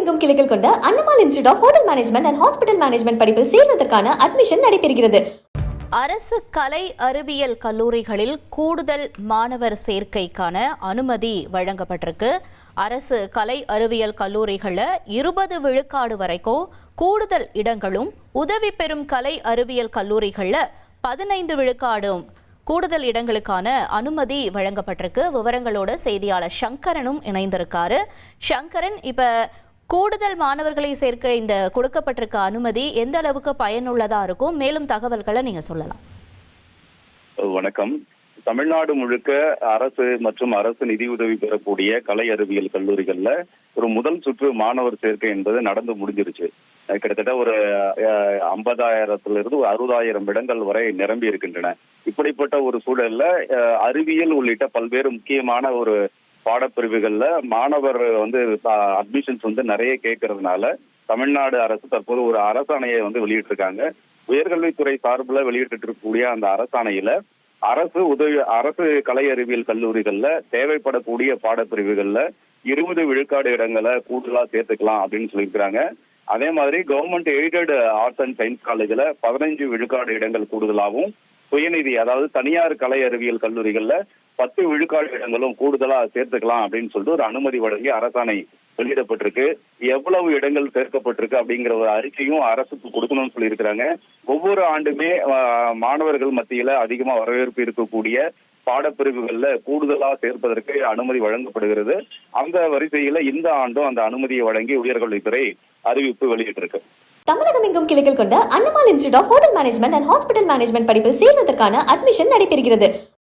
எங்கும் கிளைகள் கொண்ட அண்ணமால் institute of hotel management and hospital management படிப்பில் சேர்வதற்கான அட்மிஷன் நடைபெறுகிறது. அரசு கலை அறிவியல் கல்லூரிகளில் கூடுதல் மாணவர் சேர்க்கைக்கான அனுமதி வழங்கப்பட்டிருக்கு. அரசு கலை அறிவியல் கல்லூரிகளில் 20 விழுக்காடு வரைக்கும் கூடுதல் இடங்களும், உதவி பெறும் கலை அறிவியல் கல்லூரிகளில் 15 விழுக்காடும் கூடுதல் இடங்களுக்கான அனுமதி வழங்கப்பட்டிருக்கு. விவரங்களோட செய்தியாளர் சங்கரனும் இணைந்திருக்காரு. சங்கரன், இப்ப கூடுதல் மாணவர்களை சேர்க்க இந்த கொடுக்கப்பட்டிருக்க அனுமதி எந்த அளவுக்கு பயனுள்ளதா இருக்கும்? மேலும் தகவல்களை நீங்க சொல்லலாம். வணக்கம். தமிழ்நாடு முழுக்க அரசு மற்றும் அரசு நிதியுதவி பெறக்கூடிய கலை அறிவியல் கல்லூரிகள்ல ஒரு முதல் சுற்று மாணவர் சேர்க்கை என்பது நடந்து முடிஞ்சிருச்சு. கிட்டத்தட்ட ஒரு 50,000 60,000 இடங்கள் வரை நிரம்பி இருக்கின்றன. இப்படிப்பட்ட ஒரு சூழல்ல அறிவியல் உள்ளிட்ட பல்வேறு முக்கியமான ஒரு பாடப்பிரிவுகள்ல மாணவர் அட்மிஷன்ஸ் நிறைய கேட்கறதுனால தமிழ்நாடு அரசு தற்போது ஒரு அரசாணையை வெளியிட்டிருக்காங்க. உயர்கல்வித்துறை சார்பில் வெளியிட்டு இருக்கக்கூடிய அந்த அரசாணையில அரசு கலை அறிவியல் கல்லூரிகள்ல தேவைப்படக்கூடிய பாடப்பிரிவுகள்ல 20 விழுக்காடு இடங்களை கூடுதலா சேர்த்துக்கலாம் அப்படின்னு சொல்லியிருக்கிறாங்க. அதே மாதிரி government aided arts and science காலேஜ்ல 15 விழுக்காடு இடங்கள் கூடுதலாகவும், சுயநிதி அதாவது தனியார் கலை அறிவியல் கல்லூரிகள்ல 10 விழுக்காடு இடங்களும் கூடுதலா சேர்த்துக்கலாம் அப்படின்னு சொல்லிட்டு ஒரு அனுமதி வழங்கி அரசாணை வெளியிடப்பட்டிருக்கு. எவ்வளவு இடங்கள் சேர்க்கப்பட்டிருக்கு அப்படிங்கிற ஒரு அறிக்கையும் அரசுக்கு கொடுக்கணும்னு சொல்லியிருக்கிறாங்க. ஒவ்வொரு ஆண்டுமே மாணவர்கள் மத்தியில அதிகமா வரவேற்பு இருக்கக்கூடிய பாடப்பிரிவுகள்ல கூடுதலா சேர்ப்பதற்கு அனுமதி வழங்கப்படுகிறது. அந்த வரிசையில இந்த ஆண்டும் அந்த அனுமதியை வழங்கி உயர்கல்வித்துறை அறிவிப்பு வெளியிட்டிருக்கு. தமிழகம் எங்கும் கிளைகள் கொண்ட அண்ணமால் institute of hotel management and hospital management படிப்பில் சேர்வதற்கான அட்மிஷன் நடைபெறுகிறது.